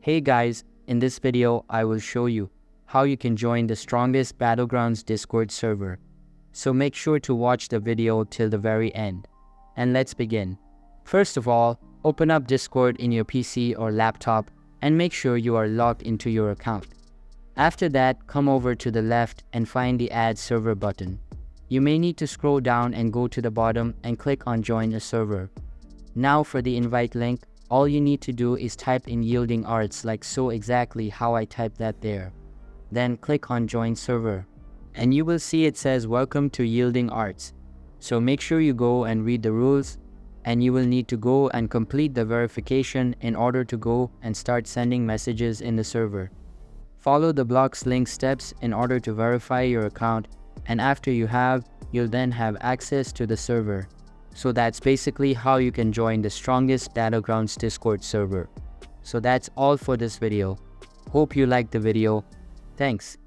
Hey guys, in this video I will show you how you can join the strongest Battlegrounds Discord server. So make sure to watch the video till the very end. And let's begin. First of all, open up Discord in your PC or laptop and make sure you are logged into your account. After that, come over to the left and find the Add Server button. You may need to scroll down and go to the bottom and click on Join a Server. Now for the invite link, all you need to do is type in Yielding Arts like so, exactly how I typed that there. Then click on Join Server. And you will see it says Welcome to Yielding Arts. So make sure you go and read the rules, and you will need to go and complete the verification in order to go and start sending messages in the server. Follow the blocks link steps in order to verify your account, and after you have, you'll then have access to the server. So that's basically how you can join the strongest Battlegrounds Discord server. So that's all for this video. Hope you liked the video. Thanks.